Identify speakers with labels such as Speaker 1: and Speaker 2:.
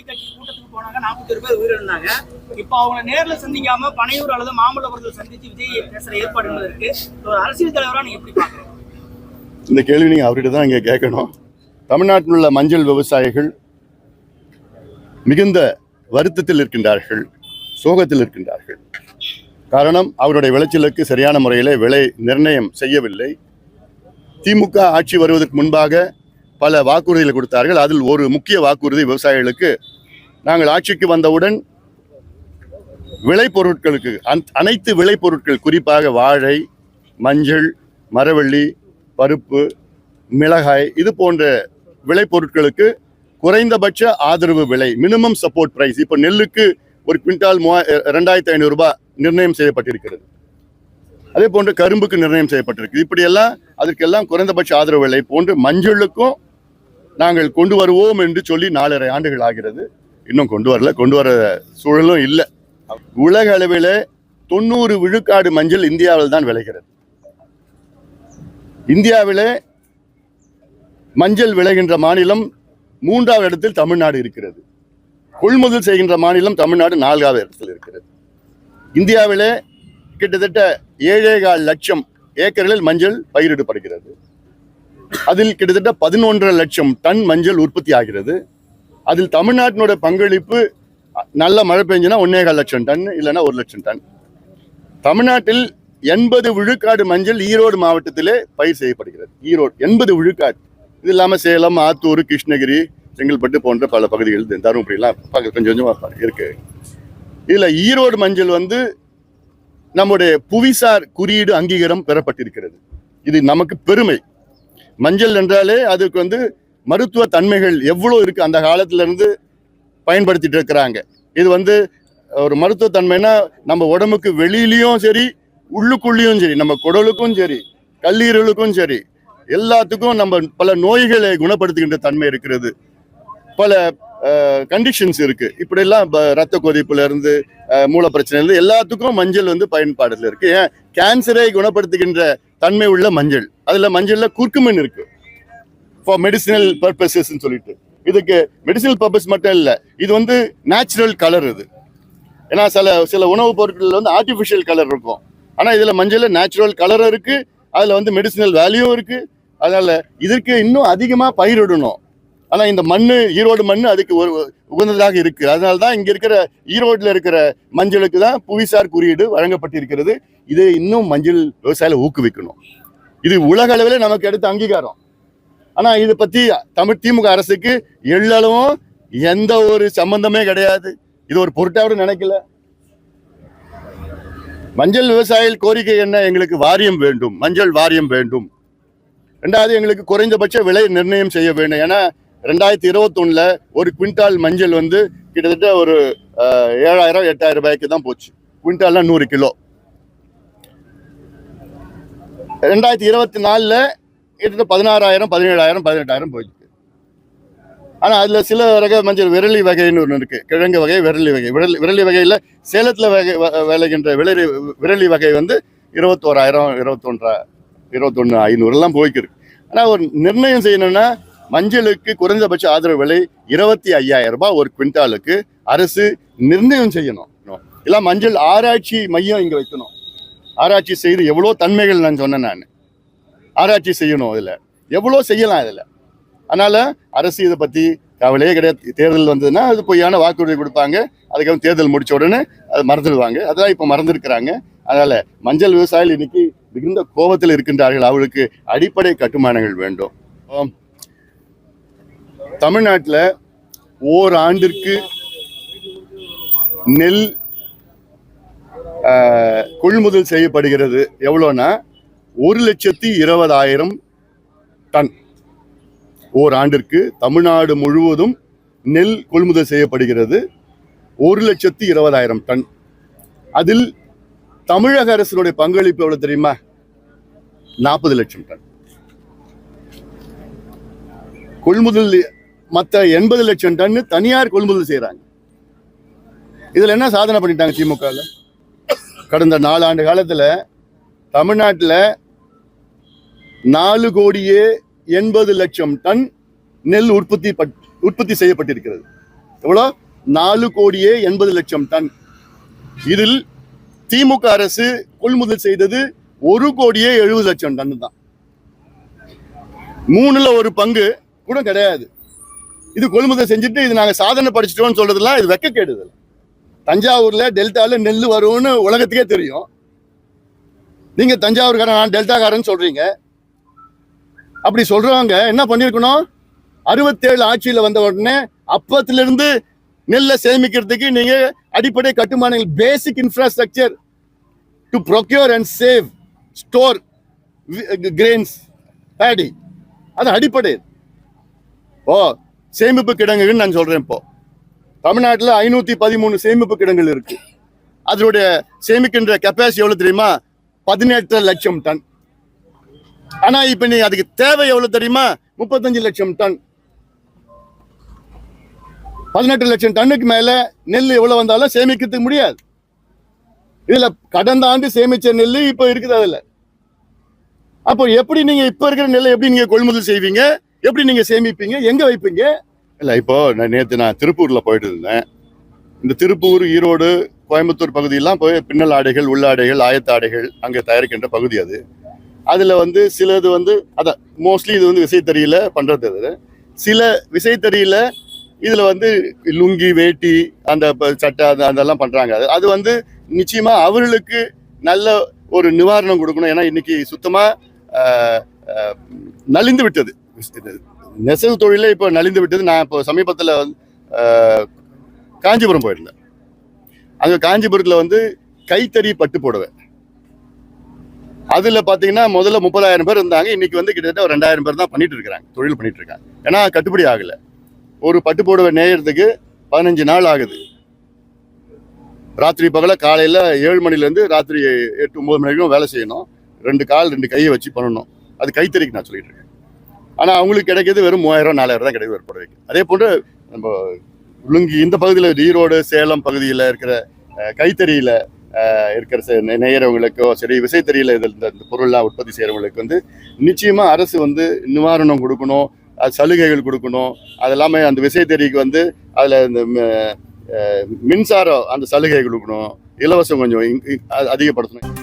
Speaker 1: கட்சி கூட்டத்துக்கு போனாங்க, 41 பேர் உயிரிழந்தாங்க. இப்ப அவங்க நேர்ல சந்திக்காம பனையூர் அல்லது மாமல்லபுரத்தில் சந்திச்சு விஜய் பேசுற ஏற்பாடு இருக்கு. ஒரு அரசியல் தலைவரா நீங்க எப்படி பாக்குறீங்க?
Speaker 2: இந்த கேள்வி நீங்க அவர்கிட்ட தான் இங்க கேட்கணும். தமிழ்நாட்டில் உள்ள மஞ்சள் விவசாயிகள் மிகுந்த வருத்தத்தில் இருக்கின்றார்கள், சோகத்தில் இருக்கின்றார்கள். காரணம், அவருடைய விளைச்சலுக்கு சரியான முறையில் விலை நிர்ணயம் செய்யவில்லை. திமுக ஆட்சி வருவதற்கு முன்பாக பல வாக்குறுதிகளை கொடுத்தார்கள். அதில் ஒரு முக்கிய வாக்குறுதி விவசாயிகளுக்கு, நாங்கள் ஆட்சிக்கு வந்தவுடன் விளைபொருட்களுக்கு அனைத்து விளைபொருட்கள், குறிப்பாக வாழை, மஞ்சள், மரவள்ளி, பருப்பு, மிளகாய், இது போன்ற விளைபொருட்களுக்கு குறைந்தபட்ச ஆதரவு விலை, மினிமம் சப்போர்ட் பிரைஸ், இப்போ நெல்லுக்கு ஒரு குவிண்டால் 2500 ரூபாய் நிர்ணயம் செய்யப்பட்டிருக்கிறது. அதே போன்று கரும்புக்கு நிர்ணயம் செய்யப்பட்டிருக்கு. இப்படியெல்லாம் அதற்கெல்லாம் குறைந்தபட்ச ஆதரவு விலை போன்று மஞ்சளுக்கும் நாங்கள் கொண்டு வருவோம் என்று சொல்லி 4.5 ஆண்டுகள் ஆகிறது. இன்னும் கொண்டு வர சூழலும் இல்லை. உலக அளவில் 90 விழுக்காடு மஞ்சள் இந்தியாவில் தான் விளைகிறது. இந்தியாவிலே மஞ்சள் விளைகின்ற மாநிலம் 3வது இடத்தில் தமிழ்நாடு இருக்கிறது. கொள்முதல் செய்கின்ற மாநிலம் தமிழ்நாடு 4வது இடத்தில் இருக்கிறது. இந்தியாவிலே கிட்டத்தட்ட 7.25 லட்சம் ஏக்கர்களில் மஞ்சள் பயிரிடப்படுகிறது. அதில் கிட்டத்தட்ட 11.5 லட்சம் டன் மஞ்சள் உற்பத்தி ஆகிறது. அதில் தமிழ்நாட்டினுடைய பங்களிப்பு, நல்ல மழை பெஞ்சுனா 1.25 லட்சம் டன், இல்லைன்னா 1 லட்சம் டன். தமிழ்நாட்டில் 80 விழுக்காடு மஞ்சள் ஈரோடு மாவட்டத்திலே பயிர் செய்யப்படுகிறது. ஈரோடு 80 விழுக்காடு. இது இல்லாமல் சேலம், ஆத்தூர், கிருஷ்ணகிரி, செங்கல்பட்டு போன்ற பல பகுதிகள், தருமபுரியெல்லாம் கொஞ்சம் கொஞ்சமாக இருக்கு. இதில் ஈரோடு மஞ்சள் நம்முடைய புவிசார் குறியீடு அங்கீகாரம் பெறப்பட்டிருக்கிறது. இது நமக்கு பெருமை. மஞ்சள் என்றாலே அதுக்கு மருத்துவ தன்மைகள் எவ்வளோ இருக்கு, அந்த காலத்துல இருந்து பயன்படுத்திட்டு இருக்கிறாங்க. இது ஒரு மருத்துவ தன்மைனா நம்ம உடம்புக்கு வெளியிலையும் சரி, உள்ளுக்குள்ளேயும் சரி, நம்ம குடலுக்கும் சரி, கல்லீரலுக்கும் சரி, எல்லாத்துக்கும் நம்ம பல நோய்களை குணப்படுத்துகின்ற தன்மை இருக்கிறது. பல கண்டிஷன்ஸ் இருக்கு. இப்படியெல்லாம் ரத்த கொதிப்புல இருந்து, மூல பிரச்சனை இருந்து எல்லாத்துக்கும் மஞ்சள் பயன்பாடுல இருக்கு. ஏன், கேன்சரை குணப்படுத்துகின்ற தன்மை உள்ள மஞ்சள். அதுல மஞ்சள்ல குர்குமின் இருக்கு, ஃபார் மெடிசினல் பர்பஸஸ் சொல்லிட்டு. இதுக்கு மெடிசினல் பர்பஸ் மட்டும் இல்லை, இது நேச்சுரல் கலர். இது ஏன்னா சில உணவுப் பொருட்கள் ஆர்டிஃபிஷியல் கலர் இருக்கும். ஆனா இதுல மஞ்சள்ல நேச்சுரல் கலர் இருக்கு, அதுல மெடிசினல் வேல்யூ இருக்கு. அதனால இதற்கு இன்னும் அதிகமா பயிரிடணும். ஆனா இந்த மண்ணு, ஈரோடு மண்ணு அதுக்கு உகந்ததாக இருக்கு. அதனால்தான் இங்க இருக்கிற ஈரோடுல இருக்கிற மஞ்சளுக்கு தான் புவிசார் குறியீடு வழங்கப்பட்டிருக்கிறது. இது இன்னும் மஞ்சள் விவசாயிகளை ஊக்குவிக்கணும். இது உலக அளவில் நமக்கு எடுத்த அங்கீகாரம். ஆனா இதை பத்தி திமுக அரசுக்கு எள்ளளவும் எந்த ஒரு சம்பந்தமே கிடையாது. இது ஒரு பொருட்டாவது நினைக்கல. மஞ்சள் விவசாயிகள் கோரிக்கை என்ன? எங்களுக்கு வாரியம் வேண்டும், மஞ்சள் வாரியம் வேண்டும். 2வது, எங்களுக்கு குறைந்தபட்ச விலை நிர்ணயம் செய்ய வேண்டும். ஏன்னா 2021 ஒரு குவிண்டால் மஞ்சள் கிட்டத்தட்ட ஒரு 7,000-8,000 ரூபாய்க்கு தான் போச்சு. குவிண்டால்னா 100 கிலோ. 2024 கிட்டத்தட்ட 16,000, 17,000, 18,000 போயிருக்கு. ஆனா அதுல சில ரக மஞ்சள், விரலி வகைன்னு ஒன்று இருக்கு, கிழங்கு வகை, விரலி வகை. விரலி வகையில சேலத்துல விளைகின்ற விரலி வகை 21,000, 21,500 எல்லாம் போய்க்கு. ஆனா ஒரு நிர்ணயம் செய்யணும்னா மஞ்சளுக்கு குறைந்தபட்ச ஆதரவு விலை 25,000 ரூபாய் ஒரு குவிண்டாலுக்கு அரசு நிர்ணயம் செய்யணும். இல்ல மஞ்சள் ஆராய்ச்சி மையம் இங்க வைக்கணும். ஆராய்ச்சி செய்து எவ்வளோ தன்மைகள் நான் சொன்னேன், ஆராய்ச்சி செய்யணும். இதுல எவ்வளோ செய்யலாம் இதுல. அதனால அரசு இதை பத்தி கவலையே கிடையாது. தேர்தல் வந்ததுன்னா அது பொய்யான வாக்குறுதி கொடுப்பாங்க, அதுக்கப்புறம் தேர்தல் முடிச்ச உடனே அது மறந்துடுவாங்க. அதான் இப்ப மறந்துருக்கிறாங்க. அதனால மஞ்சள் விவசாயிகள் இன்னைக்கு மிகுந்த கோபத்தில் இருக்கின்றார்கள். அவர்களுக்கு அடிப்படை கட்டுமானங்கள் வேண்டும். தமிழ்நாட்டில் ஓராண்டிற்கு நெல் கொள்முதல் செய்யப்படுகிறது. எவ்வளோனா 1,20,000 டன். ஓராண்டிற்கு தமிழ்நாடு முழுவதும் நெல் கொள்முதல் செய்யப்படுகிறது. 1,20,000 டன். அதில் தமிழக அரசினுடைய பங்களிப்பு எவ்வளவு தெரியுமா? 40 லட்சம் டன். கொள்முதல் மற்ற 80 லட்சம் டன் தனியார் கொள்முதல் செய்யறாங்க. இதுல என்ன சாதனை பண்ணிட்டாங்க திமுக? கடந்த 4 ஆண்டு காலத்துல தமிழ்நாட்டில் 4,80,00,000 டன் நெல் உற்பத்தி செய்யப்பட்டிருக்கிறது. எவ்வளோ 4,80,00,000 டன். இதில் திமுக அரசு கொள்முதல் செய்தது 1,70,00,000 டன் தான். 3ல் 1 பங்கு கூட கிடையாது. இது கொள்முதல் செஞ்சுட்டு இது நாங்க சாதனை படிச்சிட்டோம்னு சொல்றதுலாம் இது வெக்கக்கேடு. தஞ்சாவூர்ல டெல்டால நெல் வரும்னு உலகத்துக்கே தெரியும். நீங்க தஞ்சாவூர்காரன் நான் டெல்டாக்காரன் சொல்றீங்க. அப்படி சொல்றவங்க என்ன பண்ணிருக்கணும்? 67 ஆட்சியில வந்த உடனே அப்பத்திலிருந்து நெல்லை சேமிக்கிறதுக்கு நீங்க அடிப்படை கட்டுமானங்கள், basic infrastructure to procure and save store grains paddy, அது அடிப்படை. சேமிப்பு கிடங்குன்னு நான் சொல்றேன். இப்போ தமிழ்நாட்டில் 513 சேமிப்பு கிடங்குகள் இருக்கு. அதனுடைய சேமிக்கின்ற கெப்பாசிட்டி எவ்வளவு தெரியுமா? 18 லட்சம் டன். ஆனா இப்ப நீ அதுக்கு தேவை எவ்வளவு தெரியுமா? 35 லட்சம் டன். 18 லட்சம் டன்னுக்கு மேல நெல் எவ்வளவு வந்தாலும் சேமிக்கிறதுக்கு முடியாது. இதுல கடந்த ஆண்டு சேமிச்ச நெல் இப்ப இருக்குது. அதுல அப்போ எப்படி நீங்க இப்ப இருக்கிற நெல்லை எப்படி நீங்க கொள்முதல் செய்வீங்க? எப்படி நீங்க சேமிப்பீங்க? எங்க வைப்பீங்க? இல்ல இப்போ நேற்று நான் திருப்பூர்ல போயிட்டு இருந்தேன். இந்த திருப்பூர், ஈரோடு, கோயம்புத்தூர் பகுதியெல்லாம் போய் பின்னல் ஆடைகள், உள்ளாடைகள், ஆயத்த ஆடைகள் அங்கே தயாரிக்கின்ற பகுதி. அதுல சிலது அதான் மோஸ்ட்லி இது விசைத்தறியில பண்றது. சில விசைத்தறியில இதுல லுங்கி, வேட்டி, அந்த சட்டை அதெல்லாம் பண்றாங்க. அது நிச்சயமா அவர்களுக்கு நல்ல ஒரு நிவாரணம் கொடுக்கணும். ஏன்னா இன்னைக்கு சுத்தமா நலிந்து விட்டது நெசவு தொழிலே. இப்போ நலிந்து விட்டது. நான் இப்போ சமீபத்தில் காஞ்சிபுரம் போயிருந்தேன். அங்க காஞ்சிபுரத்துல கைத்தறி பட்டு போடுவேன். அதுல பாத்தீங்கன்னா முதல்ல 30,000 பேர் இருந்தாங்க. இன்னைக்கு கிட்டத்தட்ட ஒரு 2,000 பேர் தான் பண்ணிட்டு இருக்காங்க, தொழில் பண்ணிட்டு இருக்காங்க. ஏன்னா கட்டுப்படி ஆகல. ஒரு பட்டு போடுவை நெய்யறதுக்கு 15 நாள் ஆகுது. ராத்திரி பகல காலையில 7 மணிலேருந்து ராத்திரி 8-9 மணி வரைக்கும் வேலை செய்யணும். 2 கால் 2 கையை வச்சு பண்ணணும். அது கைத்தறிக்கு நான் சொல்லிட்டு இருக்கேன். ஆனா அவங்களுக்கு கிடைக்கிறது வெறும் 3,000-4,000 தான் கிடைக்குது ஒரு புடவைக்கு. அதே போன்று நம்ம லுங்கி இந்த பகுதியில் ஈரோடு, சேலம் பகுதியில் இருக்கிற கைத்தறியில இருக்கிற நெய்யறவங்களுக்கோ சரி, விசைத்தறியில இந்த பொருள்லாம் உற்பத்தி செய்யறவங்களுக்கு நிச்சயமா அரசு நிவாரணம் கொடுக்கணும், சலுகைகள் கொடுக்கணும். அது எல்லாமே அந்த விசைத்தறிக்கு அதுல இந்த மின்சாரம் அந்த சலுகை கொடுக்கணும், இலவசம் கொஞ்சம் அதிகப்படுத்தணும்.